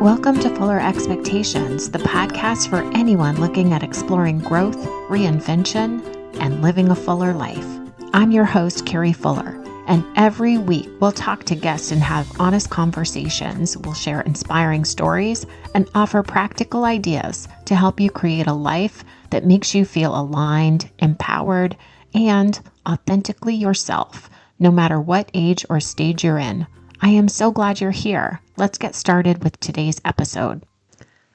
Welcome to Fuller Expectations, the podcast for anyone looking at exploring growth, reinvention, and living a fuller life. I'm your host, Carrie Fuller, and every week we'll talk to guests and have honest conversations. We'll share inspiring stories and offer practical ideas to help you create a life that makes you feel aligned, empowered, and authentically yourself, no matter what age or stage you're in. I am so glad you're here. Let's get started with today's episode.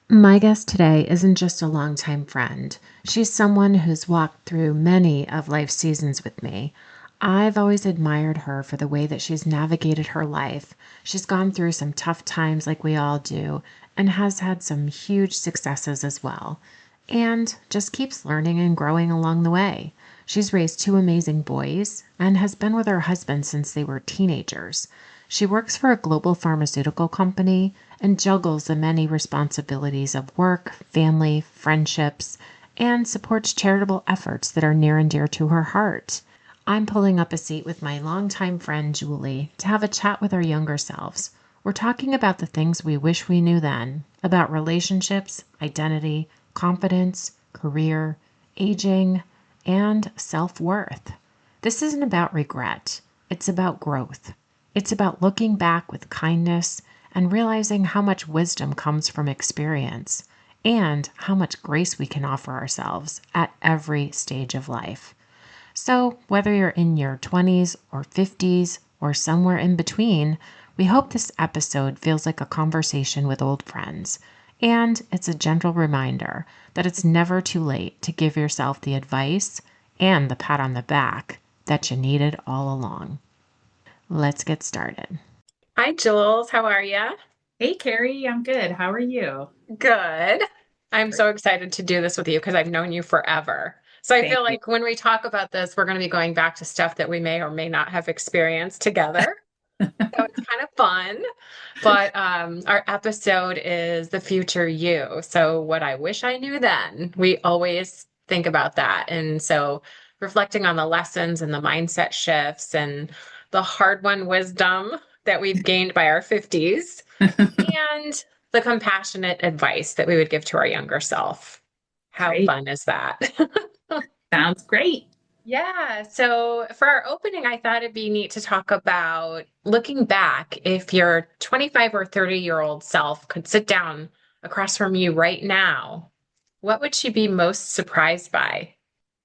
My guest today isn't just a longtime friend. She's someone who's walked through many of life's seasons with me. I've always admired her for the way that she's navigated her life. She's gone through some tough times like we all do, and has had some huge successes as well. And just keeps learning and growing along the way. She's raised two amazing boys and has been with her husband since they were teenagers. She works for a global pharmaceutical company and juggles the many responsibilities of work, family, friendships, and supports charitable efforts that are near and dear to her heart. I'm pulling up a seat with my longtime friend, Julie, to have a chat with our younger selves. We're talking about the things we wish we knew then, about relationships, identity, confidence, career, aging, and self-worth. This isn't about regret. It's about growth. It's about looking back with kindness and realizing how much wisdom comes from experience and how much grace we can offer ourselves at every stage of life. So whether you're in your 20s or 50s or somewhere in between, we hope this episode feels like a conversation with old friends. And it's a gentle reminder that it's never too late to give yourself the advice and the pat on the back that you needed all along. Let's get started. Hi, Jules. How are you? Hey, Carrie, I'm good. How are you? Good. I'm so excited to do this with you because I've known you forever. So I feel like when we talk about this, we're going to be going back to stuff that we may or may not have experienced together. So it's kind of fun. But our episode is the future you. So what I wish I knew then, we always think about that. And so reflecting on the lessons and the mindset shifts and the hard-won wisdom that we've gained by our 50s and the compassionate advice that we would give to our younger self. How Great. fun is that? Sounds great. Yeah. So for our opening, I thought it'd be neat to talk about looking back. If your 25 or 30-year-old self could sit down across from you right now, what would she be most surprised by?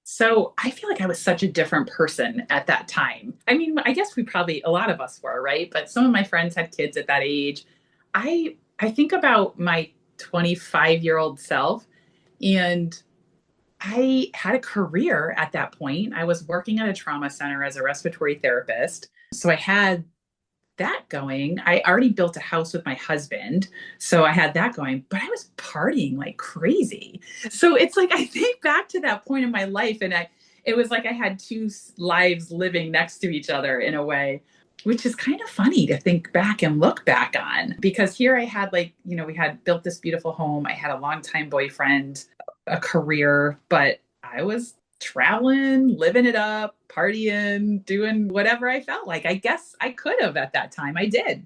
So I feel like I was such a different person at that time. I mean, I guess a lot of us were, right? But some of my friends had kids at that age. I think about my 25-year-old self, and I had a career at that point. I was working at a trauma center as a respiratory therapist. So I had that going. I already built a house with my husband. So I had that going, but I was partying like crazy. So it's like I think back to that point in my life, and it was like I had two lives living next to each other in a way, which is kind of funny to think back and look back on, because here I had we had built this beautiful home. I had a longtime boyfriend, a career, but I was traveling, living it up, partying, doing whatever I felt like. I guess I could have at that time. I did.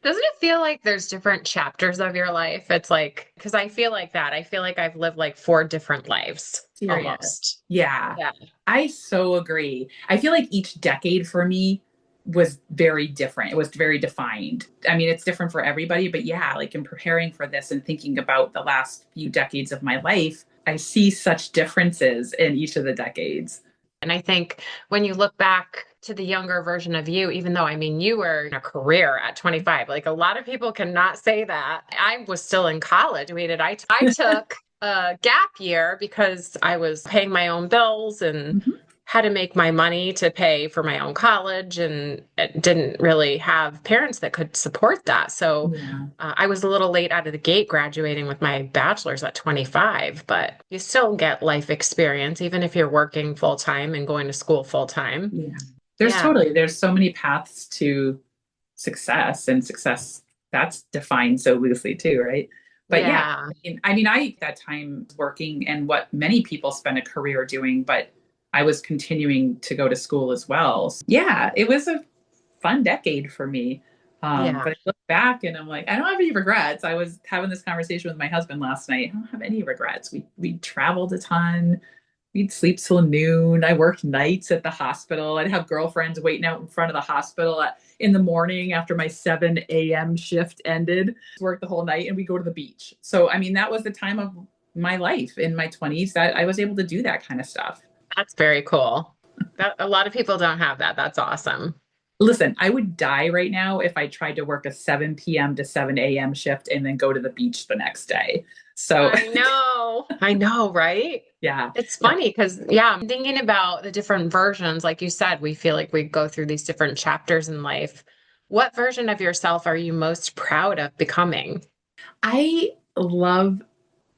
Doesn't it feel like there's different chapters of your life? It's like, because I feel like that. I feel like I've lived like four different lives almost. Yeah. Yeah. I so agree. I feel like each decade for me was very different. It was very defined. I mean, it's different for everybody, but yeah, like in preparing for this and thinking about the last few decades of my life, I see such differences in each of the decades. And I think when you look back to the younger version of you, even though, I mean, you were in a career at 25, like a lot of people cannot say that. I was still in college. I took a gap year because I was paying my own bills and Mhm. had to make my money to pay for my own college, and it didn't really have parents that could support that. So Yeah. I was a little late out of the gate graduating with my bachelor's at 25, but you still get life experience even if you're working full time and going to school full time. Yeah. Yeah. There's so many paths to success, and success that's defined so loosely too, right? But yeah, Yeah. I at that time working and what many people spend a career doing, but I was continuing to go to school as well. So, yeah, it was a fun decade for me. Yeah. But I look back and I'm like, I don't have any regrets. I was having this conversation with my husband last night. I don't have any regrets. We traveled a ton. We'd sleep till noon. I worked nights at the hospital. I'd have girlfriends waiting out in front of the hospital in the morning after my 7 a.m. shift ended. Work the whole night and we go to the beach. So, I mean, that was the time of my life in my 20s that I was able to do that kind of stuff. That's very cool. That a lot of people don't have that. That's awesome. Listen, I would die right now if I tried to work a 7 p.m. to 7 a.m. shift and then go to the beach the next day. So, I know. I know, right? yeah. It's funny because, yeah, I'm thinking about the different versions. Like you said, we feel like we go through these different chapters in life. What version of yourself are you most proud of becoming? I love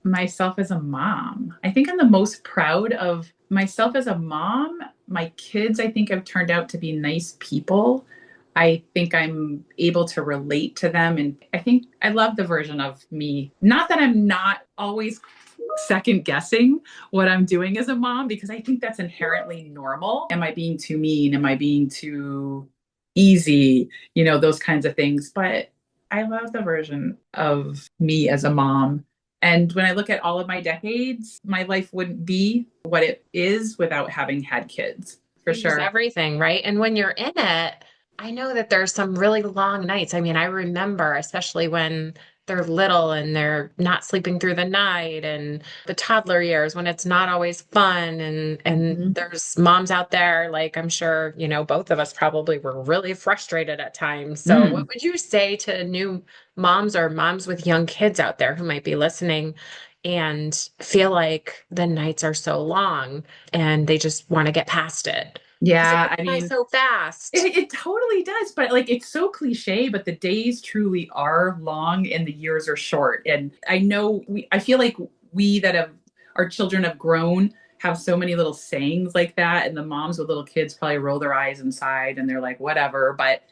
myself as a mom. I think I'm the most proud of myself as a mom. My kids, I think, have turned out to be nice people. I think I'm able to relate to them. And I think I love the version of me. Not that I'm not always second guessing what I'm doing as a mom, because I think that's inherently normal. Am I being too mean? Am I being too easy? Those kinds of things. But I love the version of me as a mom. And when I look at all of my decades, my life wouldn't be what it is without having had kids, for Changes sure. everything, right? And when you're in it, I know that there's some really long nights. I mean, I remember, especially when they're little and they're not sleeping through the night and the toddler years when it's not always fun and Mhm. there's moms out there like I'm sure, both of us probably were really frustrated at times. So what Mm. would you say to new moms or moms with young kids out there who might be listening and feel like the nights are so long and they just want to get past it because it Yeah, goes I by mean, so fast. it totally does, but like it's so cliche, but the days truly are long and the years are short. And I know I feel like we that have our children have grown have so many little sayings like that. And the moms with little kids probably roll their eyes inside and they're like, whatever. But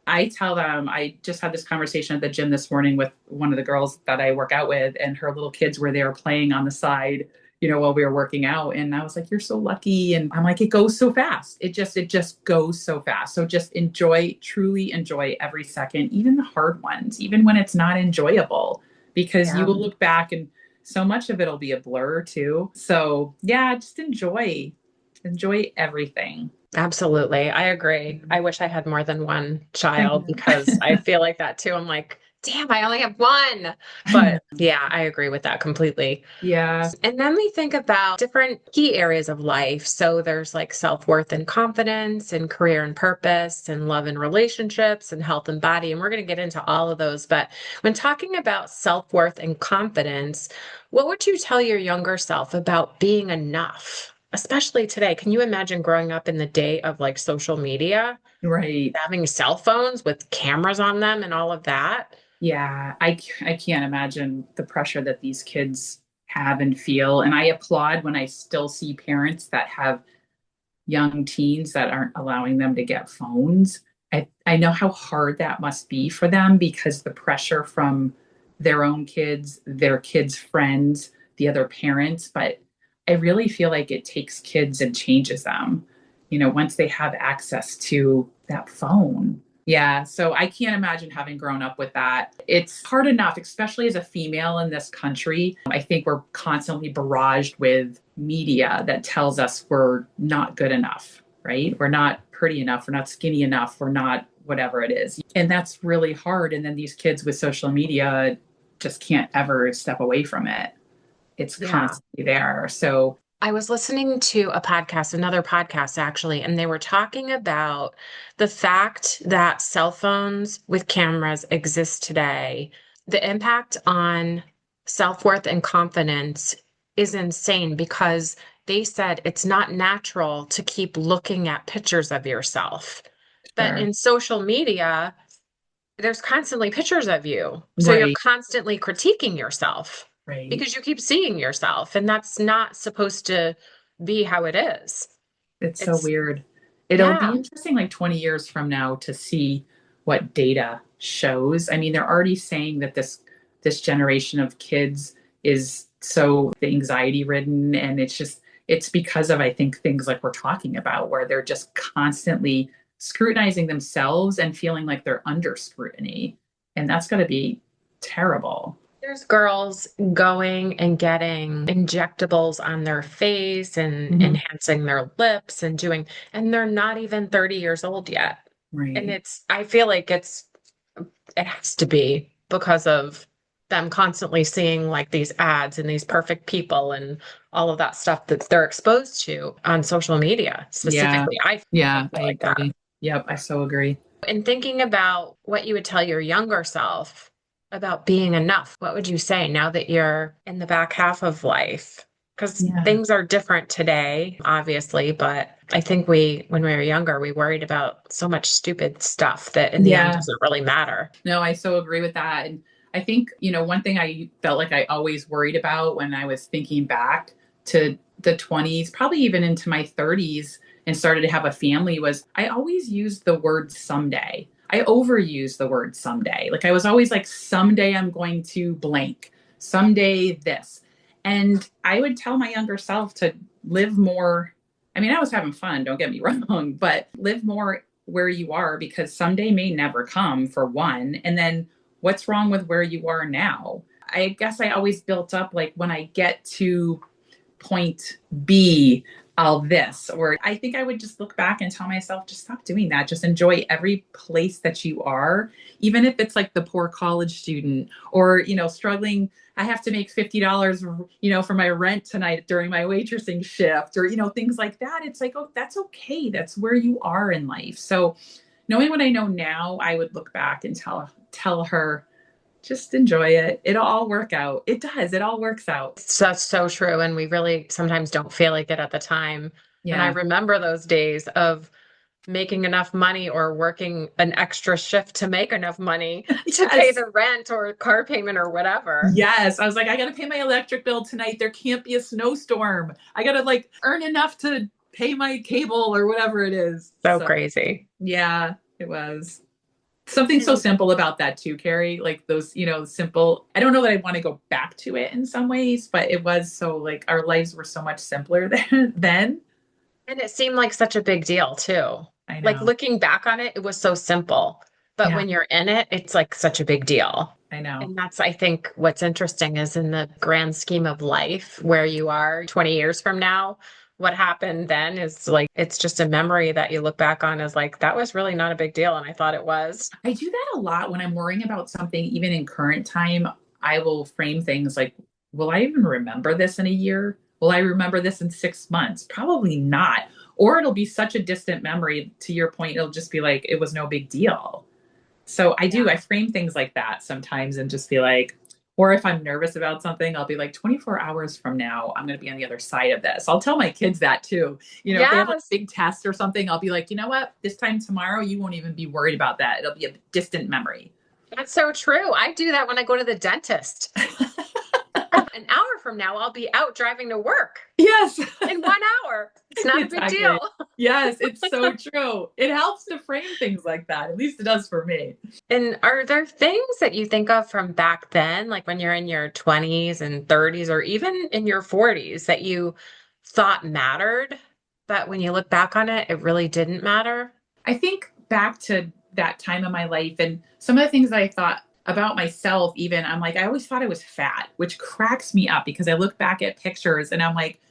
I tell them, I just had this conversation at the gym this morning with one of the girls that I work out with, and her little kids were there playing on the side, while we were working out. And I was like, you're so lucky. And I'm like, it goes so fast. It just goes so fast. So just enjoy, truly enjoy every second, even the hard ones, even when it's not enjoyable, because you Yeah. will look back and so much of it'll be a blur too. So yeah, just enjoy everything. Absolutely. I agree. I wish I had more than one I child know. because I feel like that too. I'm like, damn, I only have one. I know. But yeah, I agree with that completely. Yeah. And then we think about different key areas of life. So there's like self-worth and confidence and career and purpose and love and relationships and health and body. And we're going to get into all of those. But when talking about self-worth and confidence, what would you tell your younger self about being enough? Especially today. Can you imagine growing up in the day of like social media, Right. having cell phones with cameras on them and all of that? Yeah, I can't imagine the pressure that these kids have and feel. And I applaud when I still see parents that have young teens that aren't allowing them to get phones. I know how hard that must be for them because the pressure from their own kids, their kids' friends, the other parents. But I really feel like it takes kids and changes them, once they have access to that phone. Yeah, so I can't imagine having grown up with that. It's hard enough, especially as a female in this country. I think we're constantly barraged with media that tells us we're not good enough, right? We're not pretty enough, we're not skinny enough, we're not whatever it is. And that's really hard. And then these kids with social media just can't ever step away from it. It's Yeah. constantly there. So, I was listening to a podcast, another podcast actually, and they were talking about the fact that cell phones with cameras exist today. The impact on self-worth and confidence is insane because they said it's not natural to keep looking at pictures of yourself. But sure. in social media, there's constantly pictures of you. So you're Right, constantly critiquing yourself right. because you keep seeing yourself, and that's not supposed to be how it is. It's so It's, weird. It'll be yeah, interesting like 20 years from now to see what data shows. I mean, they're already saying that this generation of kids is so anxiety ridden, and it's because of I think things like we're talking about where they're just constantly scrutinizing themselves and feeling like they're under scrutiny. And that's got to be terrible. There's girls going and getting injectables on their face and Mhm. enhancing their lips and and they're not even 30 years old yet. And Right. I feel like it has to be because of them constantly seeing like these ads and these perfect people and all of that stuff that they're exposed to on social media Yeah. specifically. I Yeah, feel I like that. agree. Yep, I so agree. In thinking about what you would tell your younger self about being enough, what would you say now that you're in the back half of life? Because Yeah. things are different today, obviously, but I think when we were younger, we worried about so much stupid stuff that in the end Yeah. doesn't really matter. No, I so agree with that. And I think, one thing I felt like I always worried about when I was thinking back to the 20s, probably even into my 30s, and started to have a family was I always used the word someday. I overused the word someday. Like I was always like, someday I'm going to blank, someday this. And I would tell my younger self to live more. I mean, I was having fun, don't get me wrong, but live more where you are because someday may never come, for one. And then what's wrong with where you are now? I guess I always built up like when I get to point B, I'll this. Or I think I would just look back and tell myself, just stop doing that. Just enjoy every place that you are, even if it's like the poor college student or, struggling. I have to make $50, for my rent tonight during my waitressing shift or, things like that. It's like, oh, that's okay. That's where you are in life. So knowing what I know now, I would look back and tell her, just enjoy it. It'll all work out. It does. It all works out. That's so true. And we really sometimes don't feel like it at the time. And I Yeah. remember those days of making enough money or working an extra shift to make enough money to pay Yes. the rent or car payment or whatever. Yes. I was like, I got to pay my electric bill tonight. There can't be a snowstorm. I got to like earn enough to pay my cable or whatever it is. So So, crazy. yeah, it was something so And simple about that too, Carrie. Like those, simple. I don't know that I want to go back to it in some ways, but it was so like our lives were so much simpler then. and it seemed like such a big deal too. I Like know. looking back on it, it was so simple. But Yeah, when you're in it, it's like such a big deal. I know. And that's, I think, what's interesting is in the grand scheme of life, where you are 20 years from now, what happened then is like, it's just a memory that you look back on as like, that was really not a big deal. And I thought it was. I do that a lot when I'm worrying about something, even in current time. I will frame things like, will I even remember this in a year? Will I remember this in 6 months? Probably not. Or it'll be such a distant memory. To your point, it'll just be like, it was no big deal. So I frame things like that sometimes and just be like, or if I'm nervous about something, I'll be like, 24 hours from now, I'm going to be on the other side of this. I'll tell my kids that too. If they have like a Yes, big test or something, I'll be like, you know what? This time tomorrow, you won't even be worried about that. It'll be a distant memory. that's so true. I do that when I go to the dentist. An hour from now, I'll be out driving to work Yes, in 1 hour. It's not a big deal. exactly. Yes, it's so true. It helps to frame things like that. At least it does for me. And are there things that you think of from back then, like when you're in your 20s and 30s, or even in your 40s, that you thought mattered, but when you look back on it, it really didn't matter? I think back to that time of my life and some of the things that I thought about myself, even I'm like, I always thought I was fat, which cracks me up because I look back at pictures and I'm like,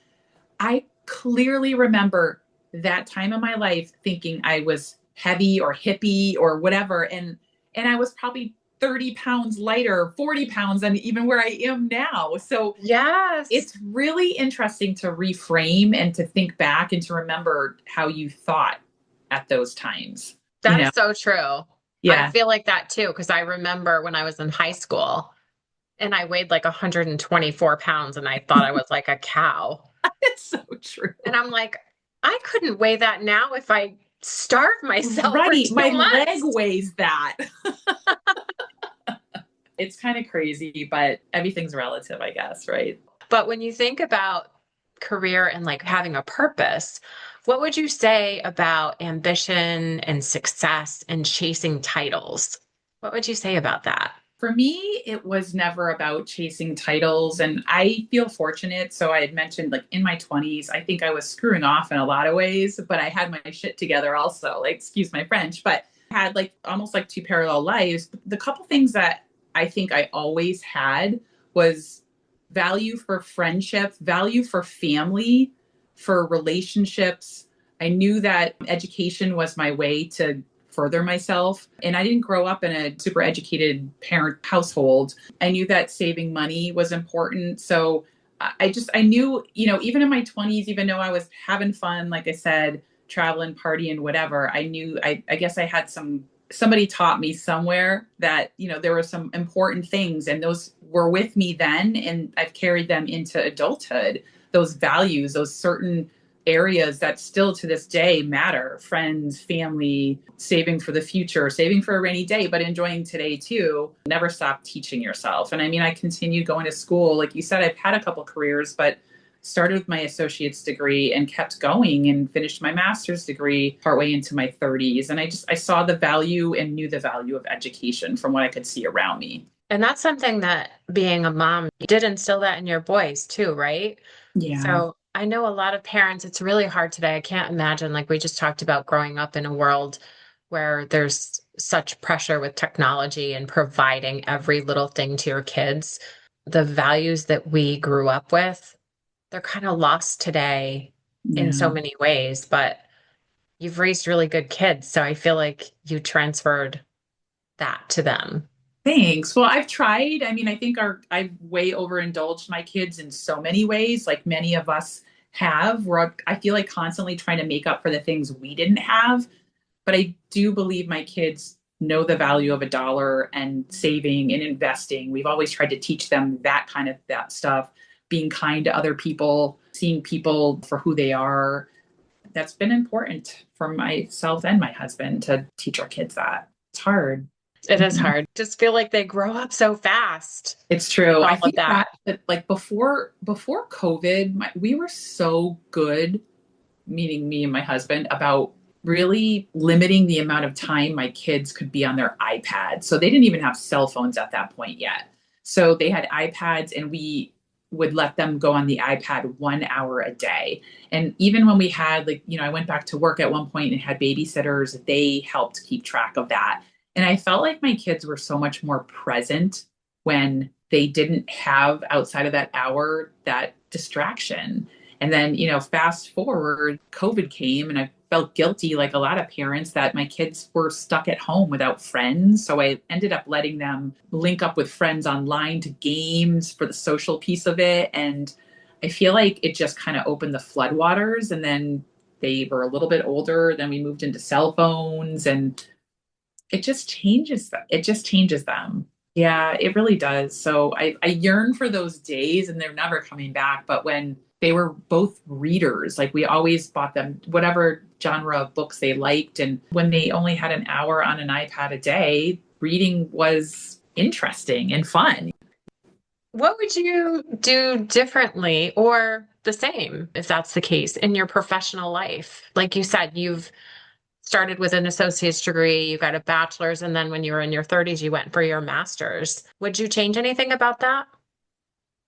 I clearly remember that time of my life thinking I was heavy or hippie or whatever. And I was probably 30 pounds lighter, 40 pounds than even where I am now. So Yes, it's really interesting to reframe and to think back and to remember how you thought at those times. You that know, is so true. I yeah, feel like that too, because I remember when I was in high school and I weighed like 124 pounds and I thought I was like a cow. it's so true. And I'm like, I couldn't weigh that now if I starve myself for Right. two My leg months. weighs that. It's kind of crazy, but everything's relative, I guess, right? But when you think about career and like having a purpose, what would you say about ambition and success and chasing titles? What would you say about that? For me, it was never about chasing titles. And I feel fortunate. So I had mentioned, like, in my 20s, I think I was screwing off in a lot of ways, but I had my shit together also, like, excuse my French, but I had like almost like two parallel lives. The couple things that I think I always had was value for friendship, value for family, for relationships. I knew that education was my way to further myself. And I didn't grow up in a super educated parent household. I knew that saving money was important. So I knew, even in my 20s, even though I was having fun, like I said, traveling, partying, whatever, I knew, I guess I had somebody taught me somewhere that, there were some important things and those were with me then. And I've carried them into adulthood, those values, those certain areas that still to this day matter: friends, family, saving for the future, saving for a rainy day, but enjoying today too. Never stop teaching yourself. And I mean, I continued going to school. Like you said, I've had a couple careers, but started with my associate's degree and kept going and finished my master's degree partway into my 30s. And I saw the value and knew the value of education from what I could see around me. And that's something that being a mom, you did instill that in your boys too, right? Yeah. So I know a lot of parents, it's really hard today. I can't imagine, like we just talked about, growing up in a world where there's such pressure with technology and providing every little thing to your kids. The values that we grew up with, they're kind of lost today in so Yeah. many ways, but you've raised really good kids. So I feel like you transferred that to them. Thanks. Well, I've tried. I mean, I think I've way overindulged my kids in so many ways, like many of us have, where I feel like constantly trying to make up for the things we didn't have. But I do believe my kids know the value of a dollar and saving and investing. We've always tried to teach them that stuff, being kind to other people, seeing people for who they are. That's been important for myself and my husband to teach our kids that. It's hard. It is hard. Just feel like they grow up so fast It's with true. I all of think that. that like before COVID, we were so good, meaning me and my husband, about really limiting the amount of time my kids could be on their iPad. So they didn't even have cell phones at that point yet. So they had iPads and we would let them go on the iPad 1 hour a day. And even when we had, like, I went back to work at one point and had babysitters, they helped keep track of that. And I felt like my kids were so much more present when they didn't have, outside of that hour, that distraction. And then, fast forward, COVID came and I felt guilty, like a lot of parents, that my kids were stuck at home without friends. So I ended up letting them link up with friends online to games for the social piece of it. And I feel like it just kind of opened the floodwaters. And then they were a little bit older. Then we moved into cell phones and it just changes them. It just changes them. Yeah, it really does. So I yearn for those days and they're never coming back. But when they were both readers, like we always bought them whatever genre of books they liked. And when they only had an hour on an iPad a day, reading was interesting and fun. What would you do differently or the same, if that's the case, in your professional life? Like you said, you've started with an associate's degree, you got a bachelor's, and then when you were in your 30s, you went for your master's. Would you change anything about that?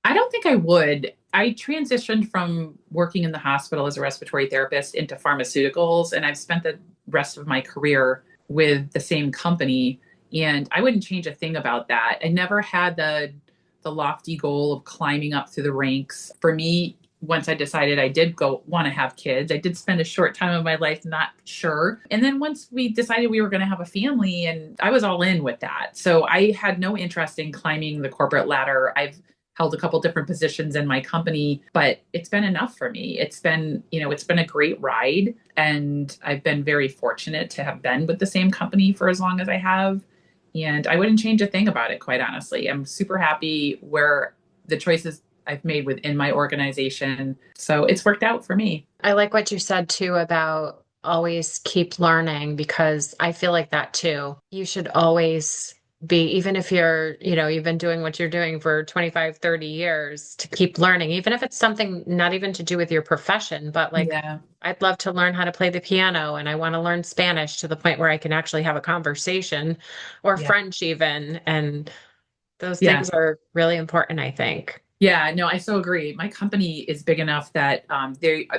I don't think I would. I transitioned from working in the hospital as a respiratory therapist into pharmaceuticals, and I've spent the rest of my career with the same company. And I wouldn't change a thing about that. I never had the lofty goal of climbing up through the ranks. For me, once I decided I did go want to have kids, I did spend a short time of my life not sure. And then once we decided we were going to have a family, and I was all in with that. So I had no interest in climbing the corporate ladder. I've held a couple different positions in my company, but it's been enough for me. It's been a great ride. And I've been very fortunate to have been with the same company for as long as I have. And I wouldn't change a thing about it, quite honestly. I'm super happy where the choices I've made within my organization. So it's worked out for me. I like what you said too about always keep learning, because I feel like that too. You should always be, even if you've been doing what you're doing for 25, 30 years, to keep learning, even if it's something not even to do with your profession, but like, Yeah. I'd love to learn how to play the piano and I want to learn Spanish to the point where I can actually have a conversation, or Yeah. French even. And Those Yeah. things are really important, I think. Yeah, no, I so agree. My company is big enough that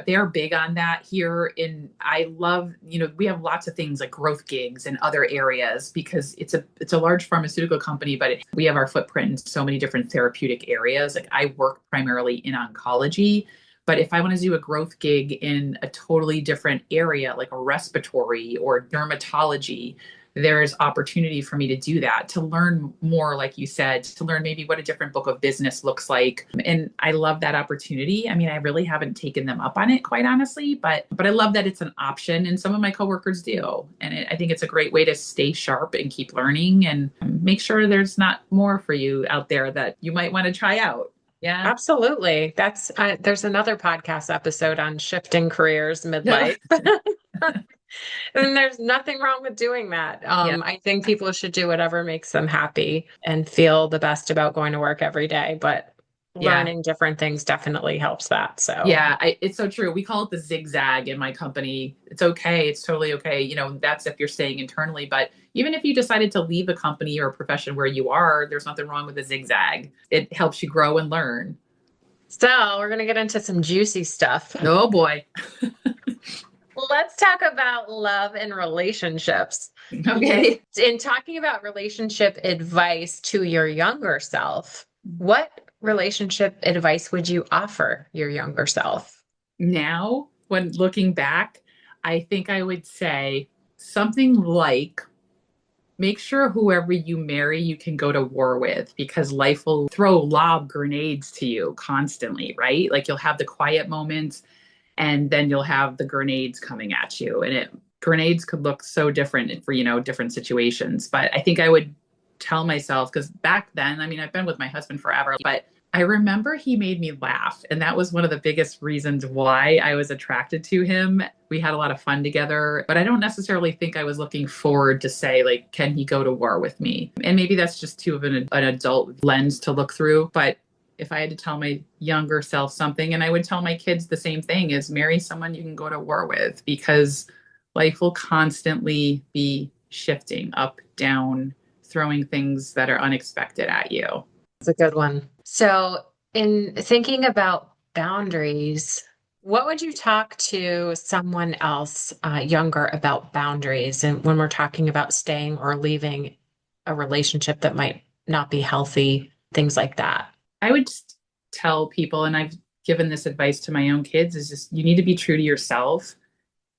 they're big on that here. I love, we have lots of things like growth gigs and other areas because it's a large pharmaceutical company, but we have our footprint in so many different therapeutic areas. Like I work primarily in oncology, but if I want to do a growth gig in a totally different area, like a respiratory or dermatology, there's opportunity for me to do that, to learn more, like you said, to learn maybe what a different book of business looks like. And I love that opportunity. I mean, I really haven't taken them up on it, quite honestly, but I love that it's an option, and some of my coworkers do. And I think it's a great way to stay sharp and keep learning and make sure there's not more for you out there that you might want to try out. Yeah. Absolutely. There's another podcast episode on shifting careers No. midlife. And there's nothing wrong with doing that. Yeah. I think people should do whatever makes them happy and feel the best about going to work every day, but Yeah. learning different things definitely helps that. So, Yeah, it's so true. We call it the zigzag in my company. It's okay. It's totally okay. That's if you're staying internally. But even if you decided to leave a company or a profession where you are, there's nothing wrong with a zigzag. It helps you grow and learn. so we're going to get into some juicy stuff. Oh boy. Let's talk about love and relationships. Okay. In talking about relationship advice to your younger self, what relationship advice would you offer your younger self? Now, when looking back, I think I would say something like make sure whoever you marry, you can go to war with because life will throw lob grenades to you constantly, right? Like you'll have the quiet moments and then you'll have the grenades coming at you. And grenades could look so different for, different situations. But I think I would tell myself, because back then, I mean, I've been with my husband forever, but I remember he made me laugh. And that was one of the biggest reasons why I was attracted to him. We had a lot of fun together, but I don't necessarily think I was looking forward to say, like, can he go to war with me? And maybe that's just too of an adult lens to look through. But if I had to tell my younger self something, and I would tell my kids the same thing, is marry someone you can go to war with because life will constantly be shifting up, down, throwing things that are unexpected at you. It's a good one. So, in thinking about boundaries, what would you talk to someone else younger about boundaries? And when we're talking about staying or leaving a relationship that might not be healthy, things like that. I would just tell people, and I've given this advice to my own kids, is just you need to be true to yourself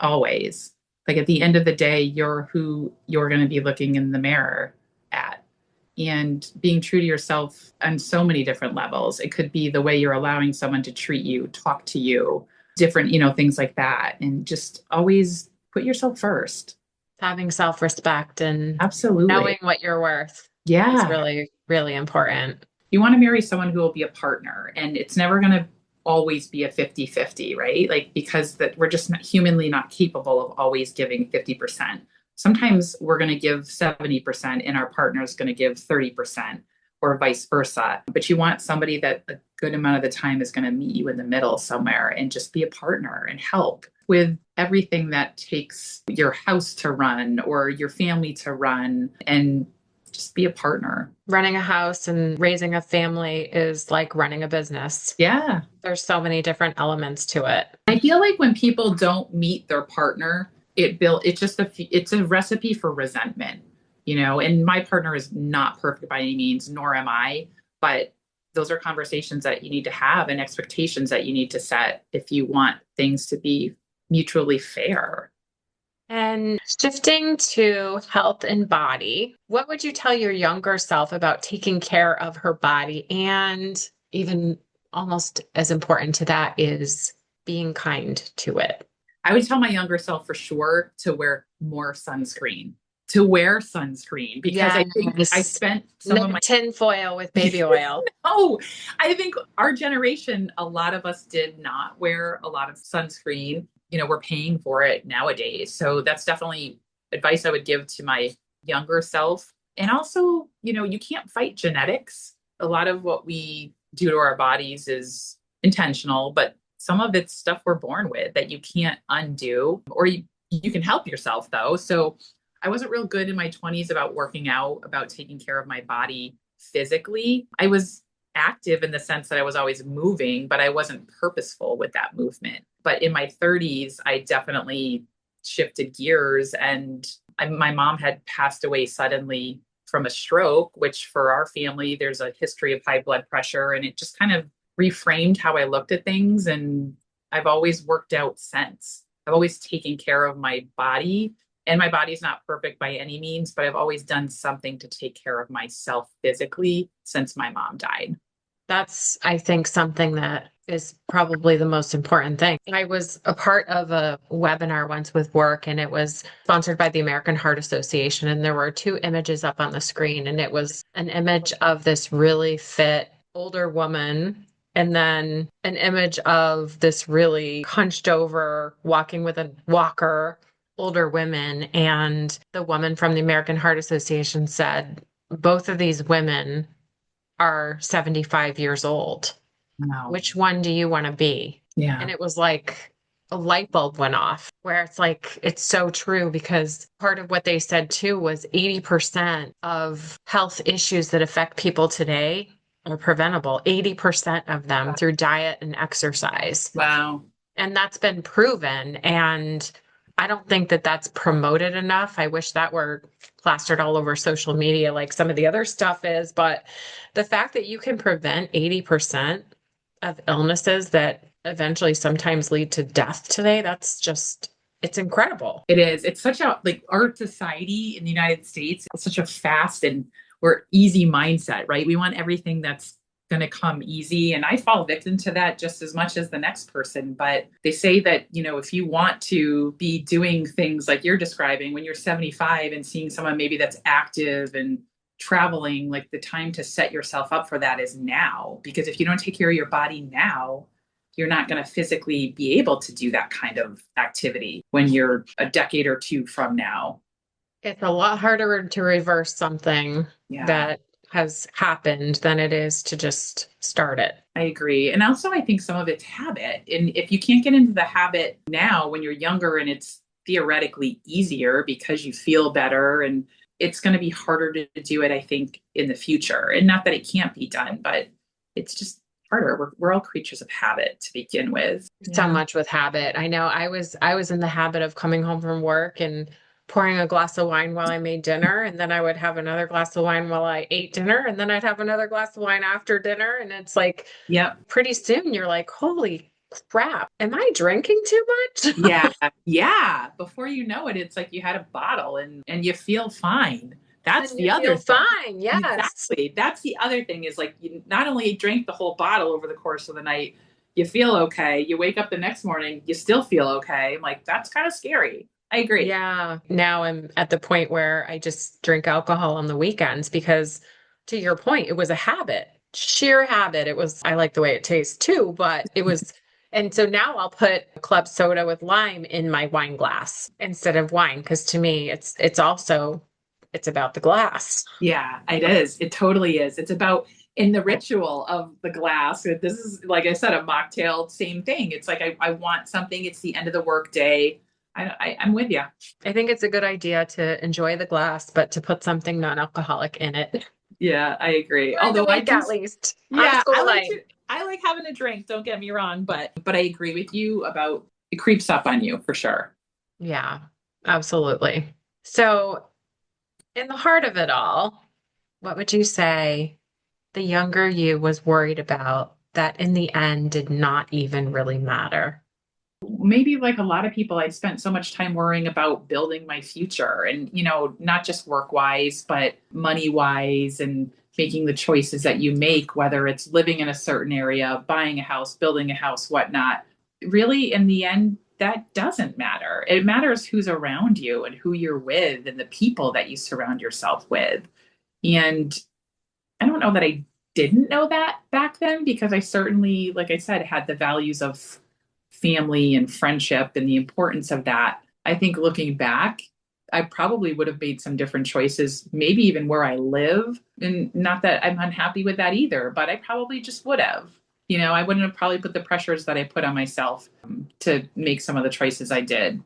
always. Like at the end of the day, you're who you're going to be looking in the mirror at. And being true to yourself on so many different levels. It could be the way you're allowing someone to treat you, talk to you, different, things like that. And just always put yourself first. Having self-respect and Absolutely. knowing what you're worth is Yeah. really, really important. You want to marry someone who will be a partner, and it's never going to always be a 50-50, right? Like because that we're just not humanly not capable of always giving 50%. Sometimes we're going to give 70% and our partner is going to give 30% or vice versa. But you want somebody that a good amount of the time is going to meet you in the middle somewhere and just be a partner and help with everything that takes your house to run or your family to run, and just be a partner. Running a house and raising a family is like running a business. Yeah. There's so many different elements to it. I feel like when people don't meet their partner, it's a recipe for resentment, and my partner is not perfect by any means, nor am I, but those are conversations that you need to have and expectations that you need to set if you want things to be mutually fair. And shifting to health and body, what would you tell your younger self about taking care of her body? And even almost as important to that is being kind to it. I would tell my younger self for sure to wear more sunscreen. Because I think I spent some of my tin foil with baby oil. Oh, I think our generation, a lot of us did not wear a lot of sunscreen. We're paying for it nowadays. So that's definitely advice I would give to my younger self. And also, you can't fight genetics. A lot of what we do to our bodies is intentional, but some of it's stuff we're born with that you can't undo, or you can help yourself though. So I wasn't real good in my 20s about working out, about taking care of my body. physically. I was active in the sense that I was always moving, but I wasn't purposeful with that movement. But in my 30s, I definitely shifted gears, and my mom had passed away suddenly from a stroke, which for our family, there's a history of high blood pressure, and it just kind of reframed how I looked at things. And I've always worked out since. I've always taken care of my body, and my body's not perfect by any means, but I've always done something to take care of myself physically since my mom died. That's, I think, something that is probably the most important thing. I was a part of a webinar once with work, and it was sponsored by the American Heart Association. And there were two images up on the screen, and it was an image of this really fit older woman, and then an image of this really hunched over, walking with a walker, older women. And the woman from the American Heart Association said, both of these women are 75 years old. Wow. Which one do you want to be? Yeah. And it was like a light bulb went off, where it's like, it's so true, because part of what they said too was 80% of health issues that affect people today are preventable, 80% of them through diet and exercise. Wow. And that's been proven. And I don't think that that's promoted enough. I wish that were plastered all over social media like some of the other stuff is. But the fact that you can prevent 80% of illnesses that eventually sometimes lead to death today, that's just, it's incredible. It is. It's such a like our society in the United States, it's such a fast and we're easy mindset, right? We want everything that's going to come easy. And I fall victim to that just as much as the next person. But they say that, if you want to be doing things like you're describing when you're 75 and seeing someone maybe that's active and traveling, like the time to set yourself up for that is now. Because if you don't take care of your body now, you're not going to physically be able to do that kind of activity when you're a decade or two from now. It's a lot harder to reverse something Yeah. that has happened than it is to just start it. I agree. And also, I think some of it's habit. And if you can't get into the habit now when you're younger and it's theoretically easier because you feel better, and it's going to be harder to do it, I think, in the future. And not that it can't be done, but it's just harder. We're all creatures of habit to begin with. So Yeah. much with habit. I know I was in the habit of coming home from work and pouring a glass of wine while I made dinner, and then I would have another glass of wine while I ate dinner, and then I'd have another glass of wine after dinner. And it's like Yep. pretty soon you're like, holy crap, am I drinking too much? Yeah. Yeah. Before you know it, it's like you had a bottle and you feel fine. That's And the you other feel thing. fine. Yes. Exactly. That's the other thing is like you not only drink the whole bottle over the course of the night, you feel okay. You wake up the next morning, you still feel okay. I'm like, that's kind of scary. I agree. Yeah. Now I'm at the point where I just drink alcohol on the weekends because, to your point, it was a habit, sheer habit. It was, I like the way it tastes too, but it was, and so now I'll put club soda with lime in my wine glass instead of wine, because to me, it's also, it's about the glass. Yeah, it is. It totally is. It's about in the ritual of the glass. This is, like I said, a mocktail, same thing. It's like I want something. It's the end of the work day. I'm with you. I think it's a good idea to enjoy the glass, but to put something non-alcoholic in it Yeah, I agree. for the Although I week do, at least. yeah, I like Homeschooling. to. I like having a drink. Don't get me wrong, but I agree with you about it creeps up on you for sure. Yeah, absolutely. So, in the heart of it all, what would you say the younger you was worried about that in the end did not even really matter? Maybe like a lot of people, I spent so much time worrying about building my future and, not just work wise, but money wise and making the choices that you make, whether it's living in a certain area, buying a house, building a house, whatnot. Really, in the end, that doesn't matter. It matters who's around you and who you're with and the people that you surround yourself with. And I don't know that I didn't know that back then because I certainly, like I said, had the values of family and friendship and the importance of that. I think looking back, I probably would have made some different choices, maybe even where I live. And not that I'm unhappy with that either, but I probably just would have. I wouldn't have probably put the pressures that I put on myself to make some of the choices I did.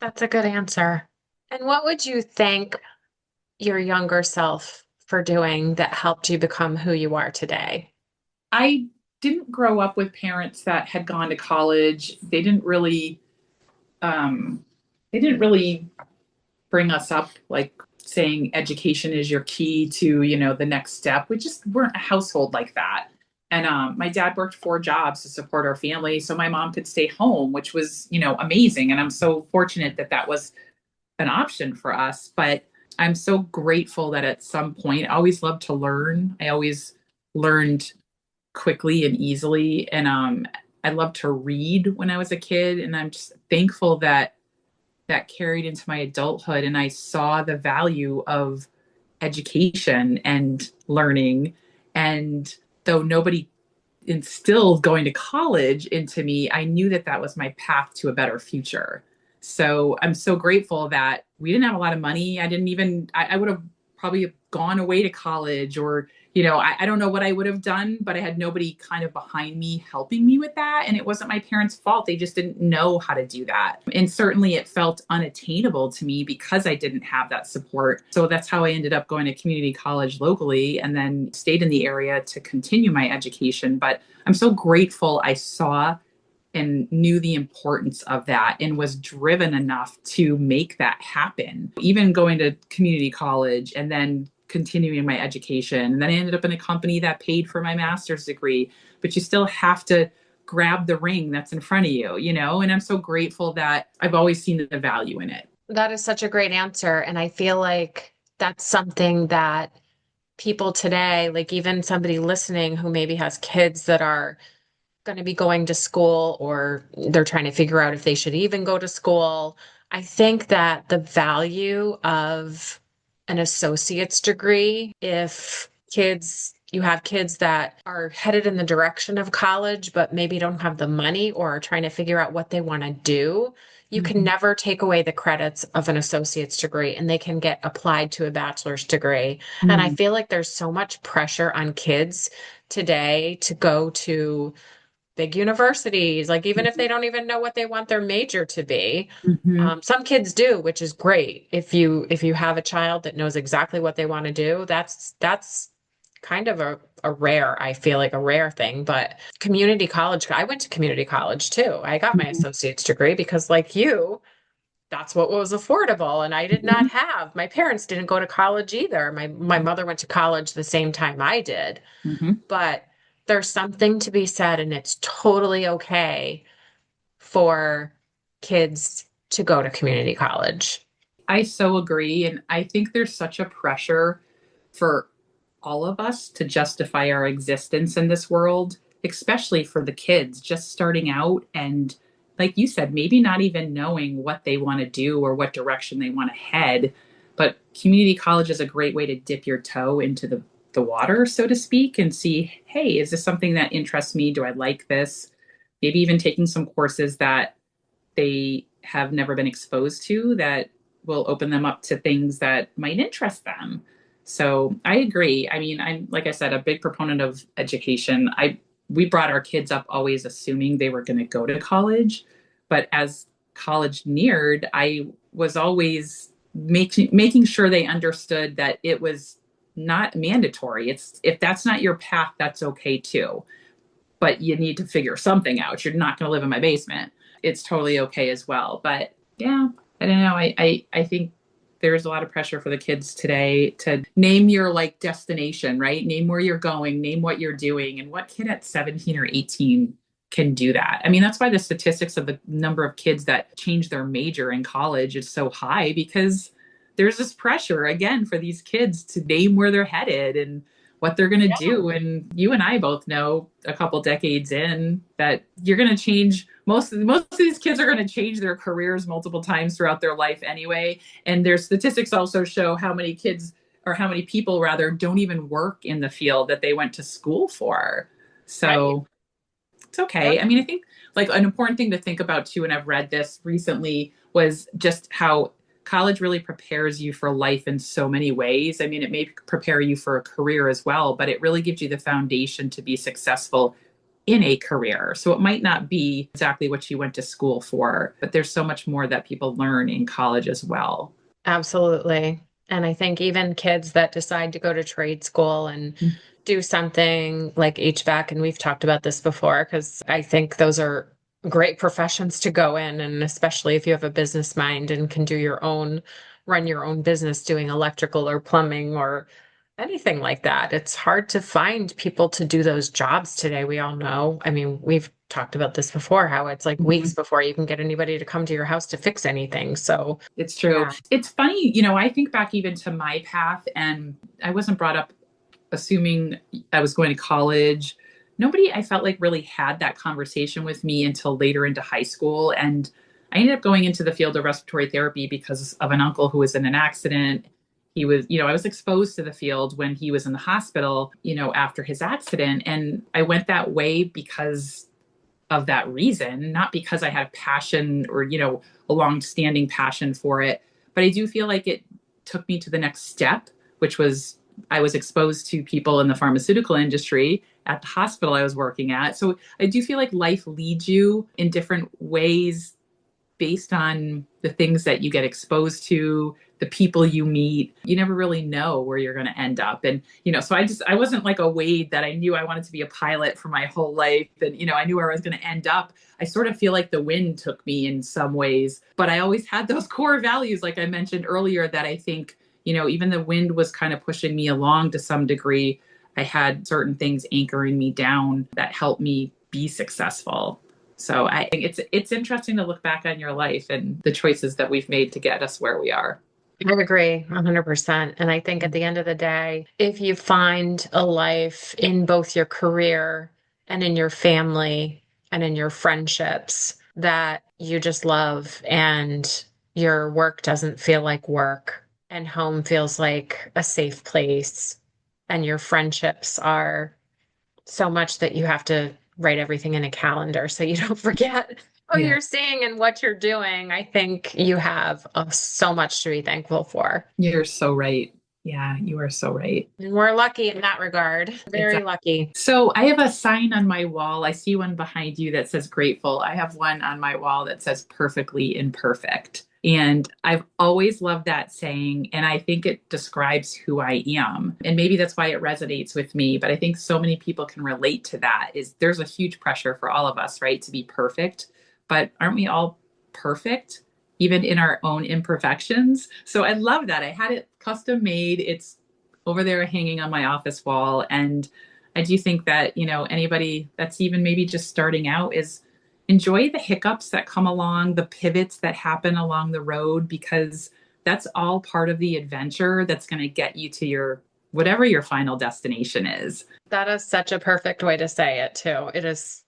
That's a good answer. And what would you thank your younger self for doing that helped you become who you are today? I didn't grow up with parents that had gone to college. Um, they didn't really bring us up like saying education is your key to, the next step. We just weren't a household like that. And my dad worked 4 jobs to support our family, so my mom could stay home, which was, amazing. And I'm so fortunate that that was an option for us. But I'm so grateful that at some point, I always loved to learn. I always learned quickly and easily. And I loved to read when I was a kid. And I'm just thankful that that carried into my adulthood. And I saw the value of education and learning. And though nobody instilled going to college into me, I knew that that was my path to a better future. So I'm so grateful that we didn't have a lot of money. I would have probably gone away to college or, I don't know what I would have done, but I had nobody kind of behind me helping me with that. And it wasn't my parents' fault. They just didn't know how to do that. And certainly it felt unattainable to me because I didn't have that support. So that's how I ended up going to community college locally and then stayed in the area to continue my education. But I'm so grateful I saw and knew the importance of that and was driven enough to make that happen. Even going to community college and then continuing my education. And then I ended up in a company that paid for my master's degree, but you still have to grab the ring that's in front of you, And I'm so grateful that I've always seen the value in it. That is such a great answer. And I feel like that's something that people today, like even somebody listening who maybe has kids that are going to be going to school or they're trying to figure out if they should even go to school. I think that the value of an associate's degree, if you have kids that are headed in the direction of college, but maybe don't have the money or are trying to figure out what they want to do, you can Mhm. never take away the credits of an associate's degree and they can get applied to a bachelor's degree. And I Mhm. feel like there's so much pressure on kids today to go to big universities, like even if they don't even know what they want their major to be. Mhm. Some kids do, which is great. If you have a child that knows exactly what they want to do, that's kind of a rare, I feel like a rare thing. But community college, I went to community college too. I got my Mhm. associate's degree because like you, that's what was affordable. And I did not Mhm. have, my parents didn't go to college either. My mother went to college the same time I did. Mhm. But there's something to be said, and it's totally okay for kids to go to community college. I so agree. And I think there's such a pressure for all of us to justify our existence in this world, especially for the kids just starting out. And like you said, maybe not even knowing what they want to do or what direction they want to head. But community college is a great way to dip your toe into the water, so to speak, and see, hey, is this something that interests me? Do I like this? Maybe even taking some courses that they have never been exposed to that will open them up to things that might interest them. So I agree. I mean, I'm like I said, a big proponent of education. We brought our kids up always assuming they were going to go to college, but as college neared, I was always making sure they understood that it was not mandatory. It's if that's not your path, that's okay too, but you need to figure something out. You're not going to live in my basement. It's totally okay as well. But yeah, I don't know. I think there's a lot of pressure for the kids today to name your like destination, right? Name where you're going, name what you're doing. And what kid at 17 or 18 can do that? I mean, that's why the statistics of the number of kids that change their major in college is so high because there's this pressure again for these kids to name where they're headed and what they're going to do. And you and I both know a couple decades in that you're going to change. Most of these kids are going to change their careers multiple times throughout their life anyway. And their statistics also show how many kids or how many people rather don't even work in the field that they went to school for. Right. So it's Yep. okay. I mean, I think like an important thing to think about too, and I've read this recently, was just how college really prepares you for life in so many ways. I mean, it may prepare you for a career as well, but it really gives you the foundation to be successful in a career. So it might not be exactly what you went to school for, but there's so much more that people learn in college as well. Absolutely. And I think even kids that decide to go to trade school and do something like HVAC, and we've talked about this before, because I think those are great professions to go in. And especially if you have a business mind and can run your own business doing electrical or plumbing or anything like that. It's hard to find people to do those jobs today. We all know. I mean, we've talked about this before, how it's like weeks before you can get anybody to come to your house to fix anything. So it's true. yeah. It's funny, I think back even to my path, and I wasn't brought up assuming I was going to college. Nobody, I felt like, really had that conversation with me until later into high school. And I ended up going into the field of respiratory therapy because of an uncle who was in an accident. He was, I was exposed to the field when he was in the hospital, after his accident. And I went that way because of that reason, not because I had a passion or, a long-standing passion for it. But I do feel like it took me to the next step, which was I was exposed to people in the pharmaceutical industry at the hospital I was working at. So I do feel like life leads you in different ways based on the things that you get exposed to, the people you meet. You never really know where you're going to end up. And, so I wasn't like a Wade that I knew I wanted to be a pilot for my whole life. And, I knew where I was going to end up. I sort of feel like the wind took me in some ways, but I always had those core values, like I mentioned earlier, that I think, even the wind was kind of pushing me along to some degree. I had certain things anchoring me down that helped me be successful. So I think it's interesting to look back on your life and the choices that we've made to get us where we are. I agree 100%. And I think at the end of the day, if you find a life in both your career and in your family and in your friendships that you just love, and your work doesn't feel like work and home feels like a safe place, and your friendships are so much that you have to write everything in a calendar so you don't forget who you're seeing and what you're doing, I think you have so much to be thankful for. You're so right. Yeah, you are so right. And we're lucky in that regard. Very lucky. So I have a sign on my wall. I see one behind you that says grateful. I have one on my wall that says perfectly imperfect. And I've always loved that saying. And I think it describes who I am. And maybe that's why it resonates with me. But I think so many people can relate to that. There's a huge pressure for all of us, right, to be perfect. But aren't we all perfect, even in our own imperfections? So I love that. I had it custom made. It's over there hanging on my office wall. And I do think that, anybody that's even maybe just starting out is enjoy the hiccups that come along, the pivots that happen along the road, because that's all part of the adventure that's going to get you to whatever your final destination is. That is such a perfect way to say it too. It is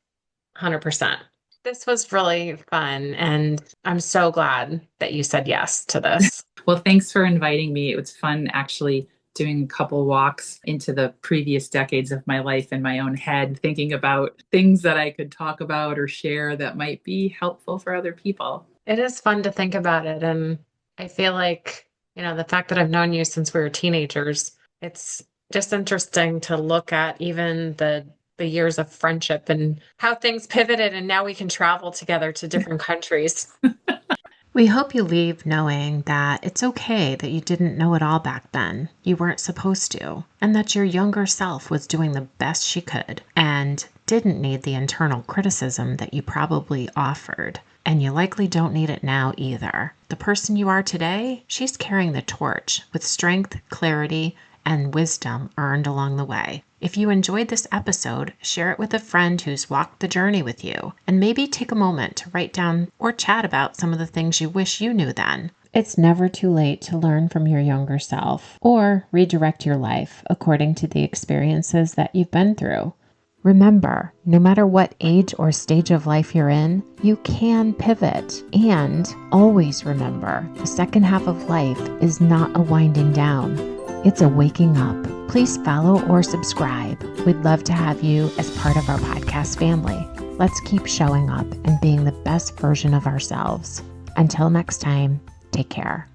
100%. This was really fun, and I'm so glad that you said yes to this. Well, thanks for inviting me. It was fun actually doing a couple walks into the previous decades of my life in my own head, thinking about things that I could talk about or share that might be helpful for other people. It is fun to think about it. And I feel like, the fact that I've known you since we were teenagers, it's just interesting to look at even the years of friendship and how things pivoted, and now we can travel together to different countries. We hope you leave knowing that it's okay that you didn't know it all back then. You weren't supposed to. And that your younger self was doing the best she could and didn't need the internal criticism that you probably offered. And you likely don't need it now either. The person you are today, she's carrying the torch with strength, clarity, and wisdom earned along the way. If you enjoyed this episode, share it with a friend who's walked the journey with you, and maybe take a moment to write down or chat about some of the things you wish you knew then. It's never too late to learn from your younger self or redirect your life according to the experiences that you've been through. Remember, no matter what age or stage of life you're in, you can pivot. And always remember, the second half of life is not a winding down. It's a waking up. Please follow or subscribe. We'd love to have you as part of our podcast family. Let's keep showing up and being the best version of ourselves. Until next time, take care.